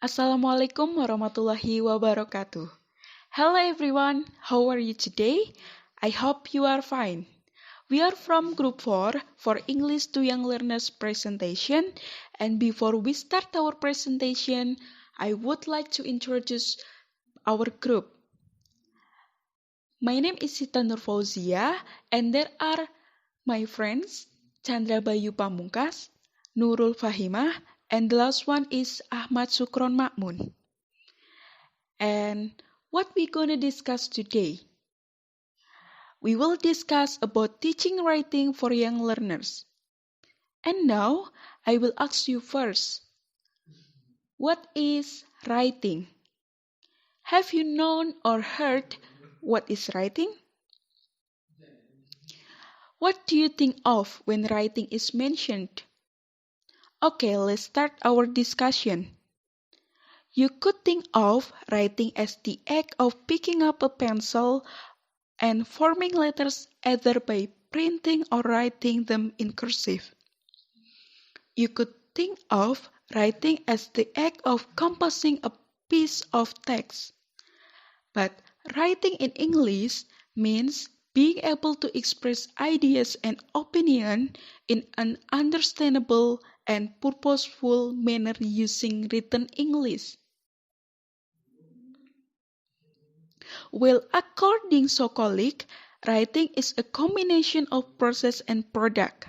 Assalamualaikum warahmatullahi wabarakatuh. Hello everyone, how are you today? I hope you are fine. We are from Group 4 for English to Young Learners presentation, and before we start our presentation, I would like to introduce our group. My name is Sita Nurfauzia, and there are my friends Chandra Bayu Pamungkas, Nurul Fahimah, and the last one is Ahmad Sukron Makmun. And what we gonna discuss today? We will discuss about teaching writing for young learners. And now, I will ask you first, what is writing? Have you known or heard what is writing? What do you think of when writing is mentioned? Okay, let's start our discussion. You could think of writing as the act of picking up a pencil and forming letters either by printing or writing them in cursive. You could think of writing as the act of composing a piece of text. But writing in English means being able to express ideas and opinion in an understandable and purposeful manner using written English. Well, according Sokolik, writing is a combination of process and product.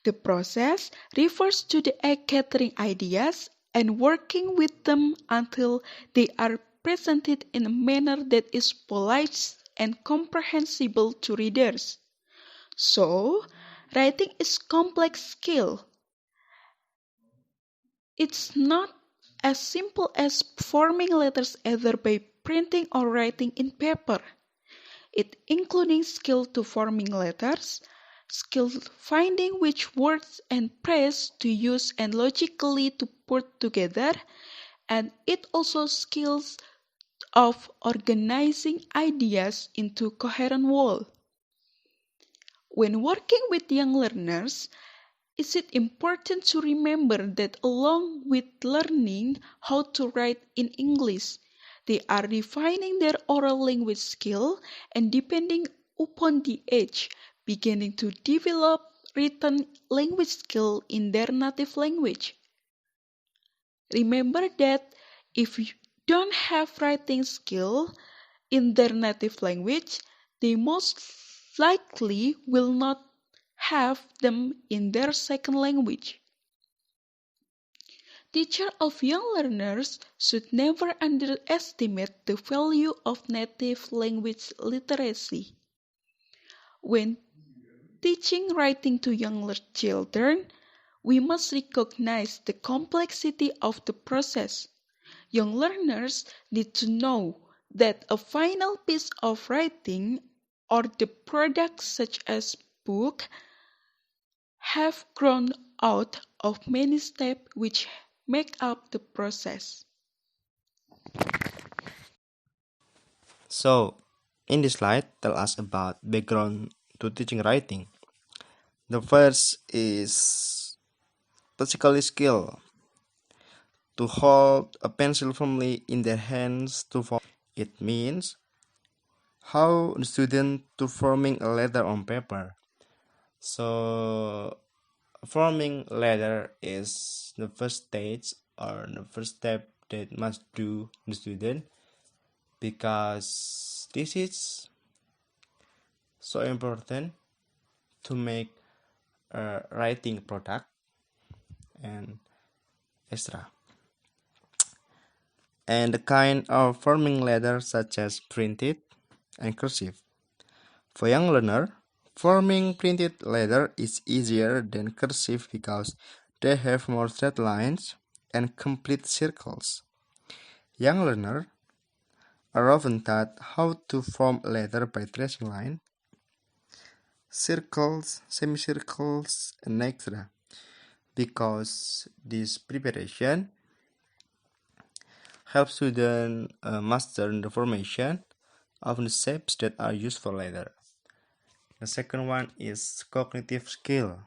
The process refers to the act gathering ideas and working with them until they are presented in a manner that is polite and comprehensible to readers. So, writing is complex skill. It's not as simple as forming letters either by printing or writing in paper. It including skill to forming letters, skill finding which words and phrase to use and logically to put together, and it also skills of organizing ideas into coherent whole. When working with young learners, is it important to remember that along with learning how to write in English, they are refining their oral language skill and depending upon the age, beginning to develop written language skill in their native language. Remember that if you don't have writing skill in their native language, they most likely will not have them in their second language. Teachers of young learners should never underestimate the value of native language literacy. When teaching writing to young children, we must recognize the complexity of the process. Young learners need to know that a final piece of writing or the products such as book have grown out of many steps which make up the process. So, in this slide, tell us about background to teaching writing. The first is physical skill to hold a pencil firmly in their hands to form. It means how the student to forming a letter on paper. So, forming letter is the first stage or the first step that must do the student because this is so important to make a writing product and extra. And the kind of forming letters such as printed and cursive. For young learner, forming printed letter is easier than cursive because they have more straight lines and complete circles. Young learner are often taught how to form a letter by tracing line, circles, semicircles, and etc. Because this preparation helps students master the formation of the shapes that are used for later. The second one is cognitive skill.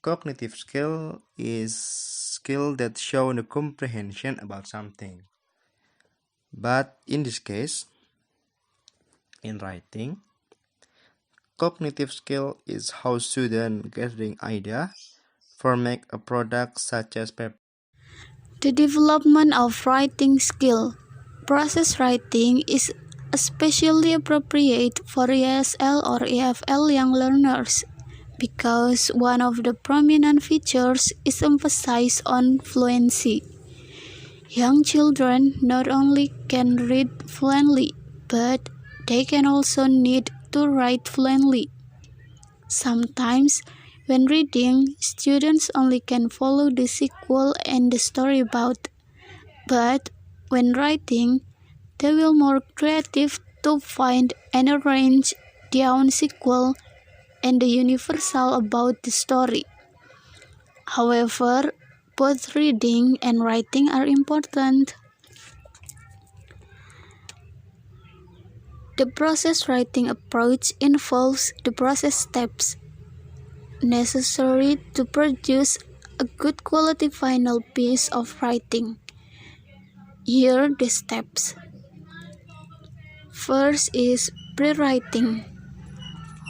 Cognitive skill is skill that show the comprehension about something. But in this case, in writing, cognitive skill is how students gathering idea for make a product such as paper. The development of writing skill. Process writing is especially appropriate for ESL or EFL young learners because one of the prominent features is emphasis on fluency. Young children not only can read fluently, but they can also need to write fluently. Sometimes, when reading, students only can follow the sequel and the story about, but when writing, they will more creative to find and arrange their own sequel and the universal about the story. However, both reading and writing are important. The process writing approach involves the process steps necessary to produce a good quality final piece of writing. Here are the steps. First is pre-writing.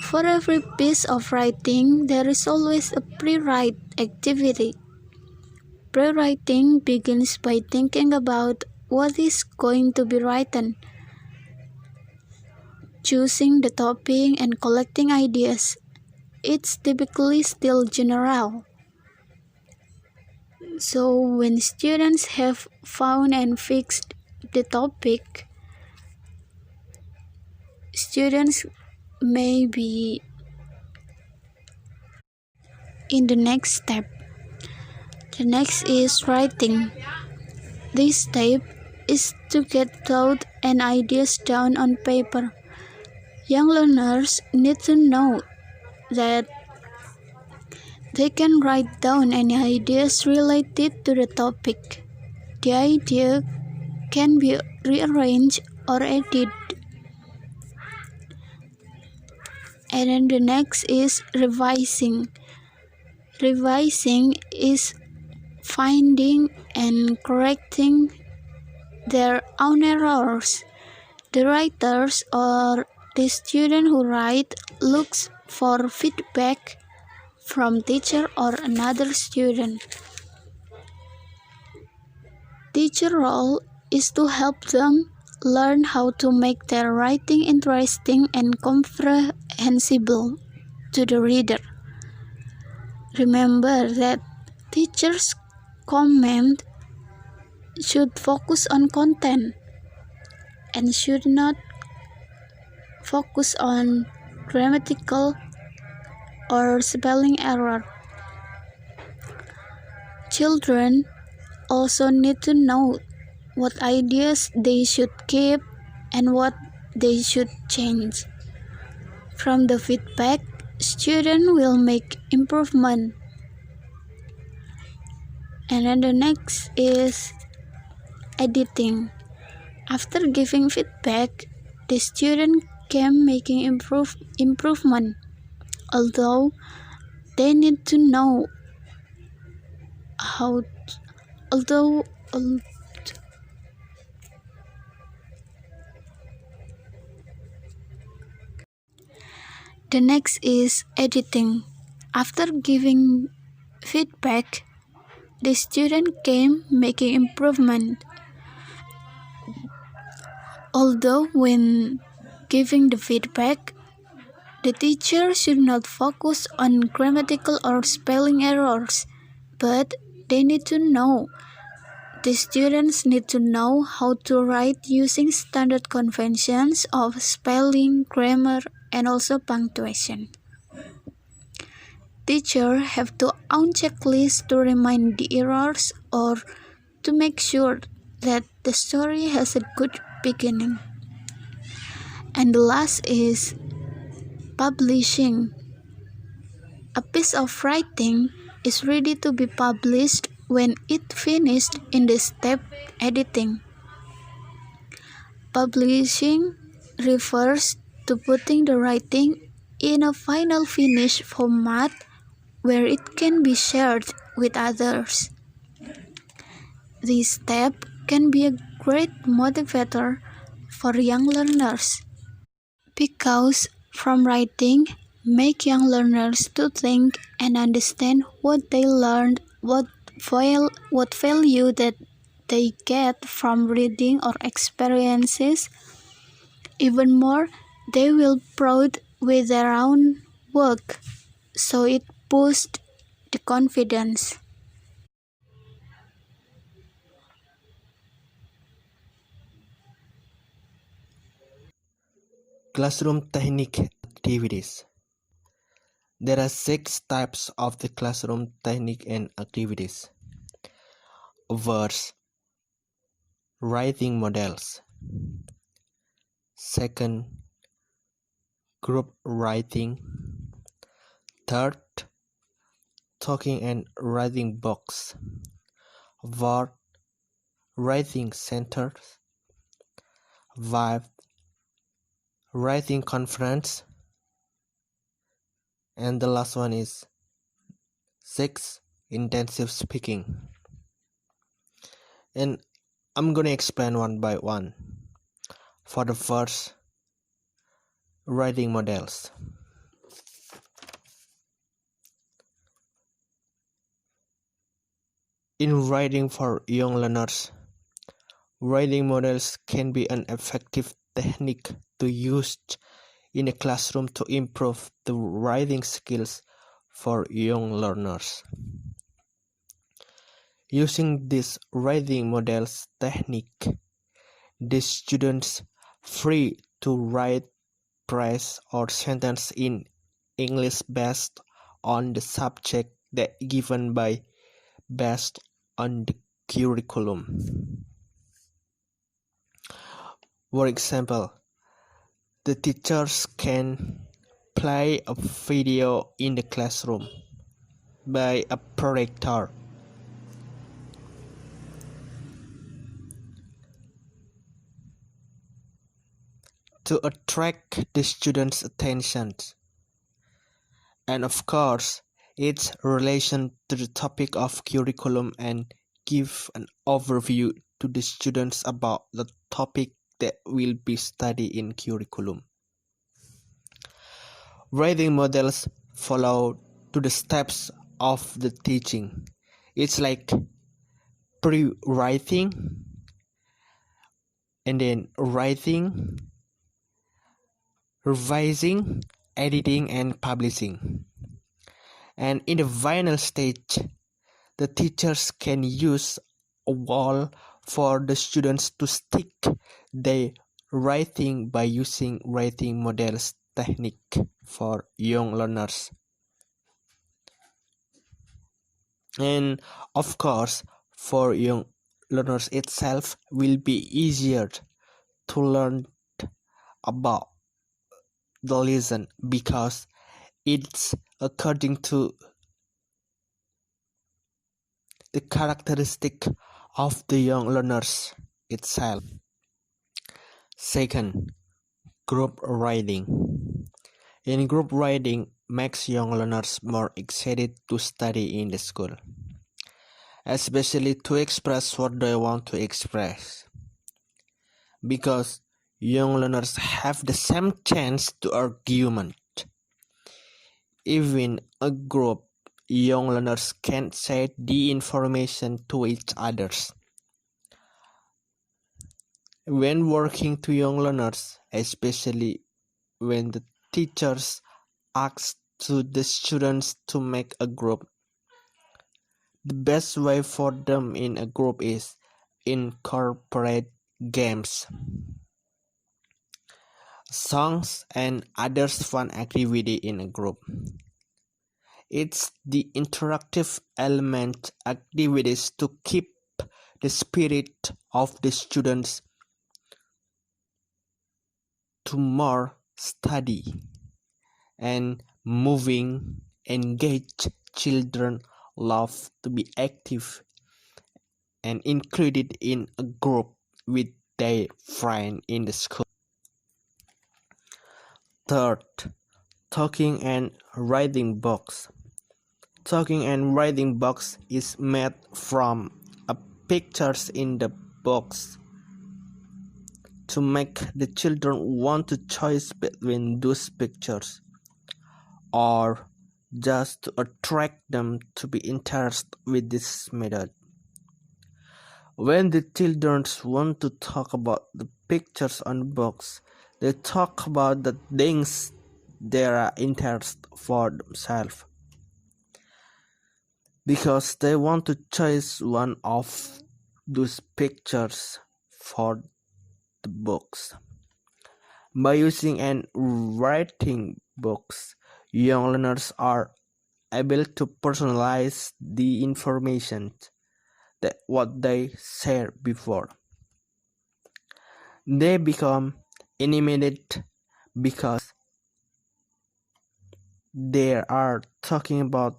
For every piece of writing, there is always a pre-write activity. Pre-writing begins by thinking about what is going to be written, choosing the topic and collecting ideas. It's typically still general. So when students have found and fixed the topic, students may be in the next step. The next is writing. This step is to get thought and ideas down on paper. Young learners need to know that they can write down any ideas related to the topic. The idea can be rearranged or edited. And then the next is revising. Revising is finding and correcting their own errors. The writers or the student who write looks for feedback from teacher or another student. Teacher role is to help them learn how to make their writing interesting and comprehensible to the reader. Remember that teachers' comment should focus on content and should not focus on grammatical or spelling error. Children also need to know what ideas they should keep and what they should change. From the feedback, students will make improvement. And then the next is editing. After giving feedback, the student can making improvement, although they need to know how the next is editing. After giving feedback, the student can making improvement. Although when giving the feedback, the teacher should not focus on grammatical or spelling errors, but they need to know. The students need to know how to write using standard conventions of spelling, grammar, and also punctuation. Teachers have to own checklists to remind the errors or to make sure that the story has a good beginning. And the last is publishing. A piece of writing is ready to be published when it finished in the step editing. Publishing refers to putting the writing in a final finished format where it can be shared with others. This step can be a great motivator for young learners because from writing make young learners to think and understand what they learned, what value that they get from reading or experiences. Even more, they will proud with their own work, so it boosts the confidence. Classroom technique activities. There are 6 types of the classroom technique and activities. First, writing models. Second, group writing. Third, talking and writing box. Fourth, writing centers. Fifth, writing conference. And the last one is 6, intensive speaking. And I'm gonna explain one by one. For the first, writing models. In writing for young learners, writing models can be an effective technique to use in a classroom to improve the writing skills for young learners. Using this writing models technique, the students free to write phrase or sentence in English based on the subject that given by based on the curriculum. For example, the teachers can play a video in the classroom by a projector. To attract the students' attention, and of course, its relation to the topic of curriculum and give an overview to the students about the topic that will be studied in curriculum. Writing models follow to the steps of the teaching. It's like pre-writing and then writing, revising, editing, and publishing. And in the final stage, the teachers can use a wall for the students to stick their writing by using writing models technique for young learners. And of course, for young learners itself will be easier to learn about the lesson because it's according to the characteristic of the young learners itself. Second, group writing. In group writing makes young learners more excited to study in the school, especially to express what they want to express. Because young learners have the same chance to argument. Even a group, young learners can share the information to each others. When working to young learners, especially when the teachers ask to the students to make a group, the best way for them in a group is incorporate games, songs, and other fun activity in a group. It's the interactive element activities to keep the spirit of the students to more study and moving, engaged children love to be active and included in a group with their friend in the school. Third, talking and writing books. talking and writing box is made from pictures in the box to make the children want to choose between those pictures, or just to attract them to be interested with this method. When the children want to talk about the pictures on the box, they talk about the things they are interested for themselves, because they want to choose one of those pictures for the books. By using and writing books, young learners are able to personalize the information that what they shared before. They become animated because they are talking about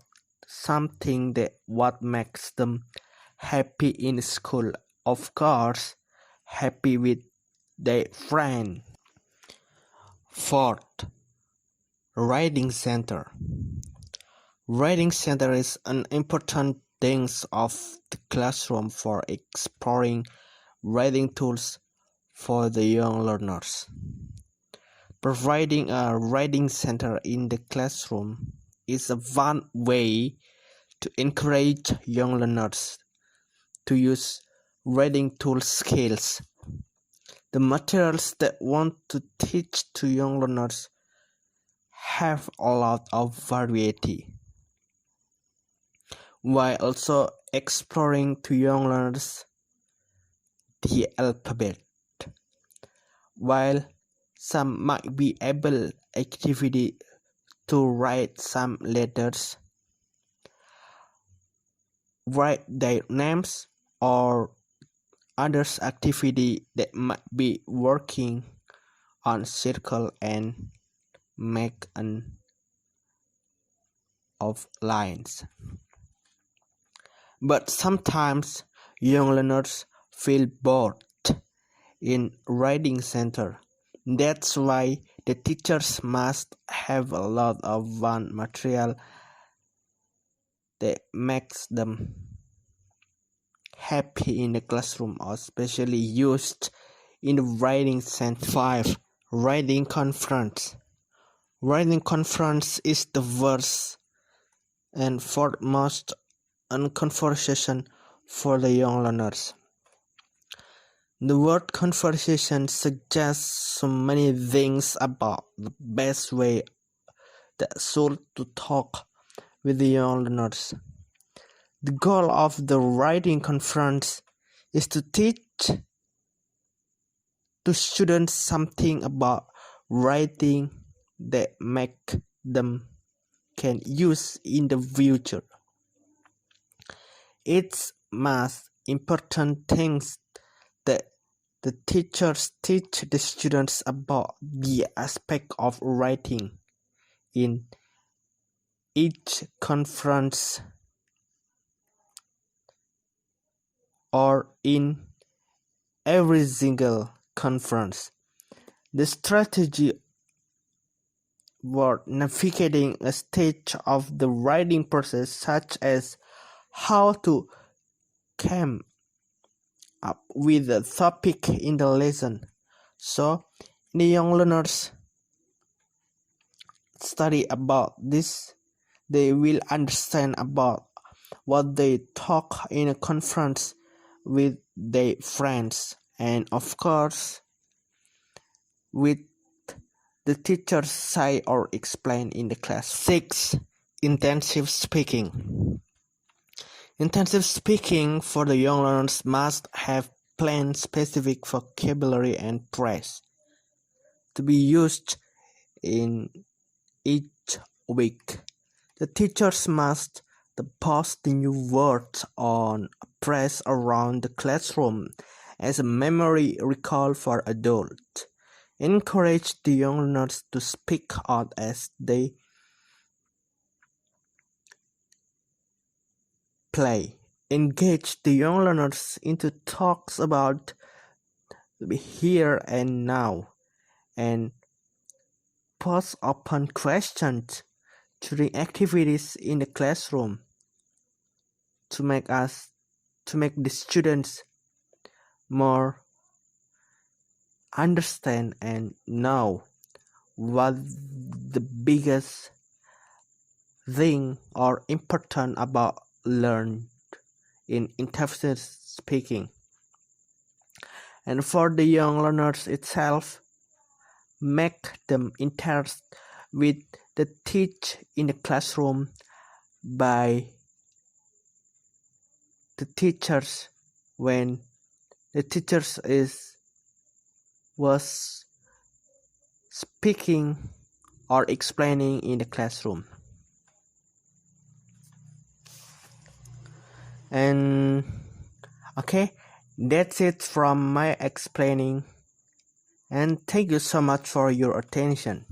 something that what makes them happy in school. Of course, happy with their friend. Fourth, writing center. Writing center is an important thing of the classroom for exploring writing tools for the young learners. Providing a writing center in the classroom is one way to encourage young learners to use writing tool skills. The materials that want to teach to young learners have a lot of variety, while also exploring to young learners the alphabet. While some might be able activity to write some letters, write their names, or others activity that might be working on circle and make an of lines. But sometimes young learners feel bored in writing center. That's why the teachers must have a lot of one material that makes them happy in the classroom, or especially used in the writing center. 5. Writing conference. Writing conference is the first and foremost conversation for the young learners. The word conversation suggests so many things about the best way that should to talk with the young learners. The goal of the writing conference is to teach to students something about writing that make them can use in the future. It's most important things that the teachers teach the students about the aspect of writing in each conference or in every single conference. The strategy for navigating a stage of the writing process, such as how to come up with a topic in the lesson. So the young learners study about this, they will understand about what they talk in a conference with their friends, and of course with the teachers say or explain in the class. 6. Intensive speaking. Intensive speaking for the young learners must have plain specific vocabulary and phrase to be used in each week. The teachers must post the new words on a phrase around the classroom as a memory recall for adults. Encourage the young learners to speak out as they play. Engage the young learners into talks about the here and now, and pose open questions during activities in the classroom to make the students more understand and know what the biggest thing or important about learn in intensive speaking. And for the young learners itself, make them interest with the teach in the classroom by the teachers when the teachers was speaking or explaining in the classroom. And okay, that's it from my explaining, and thank you so much for your attention.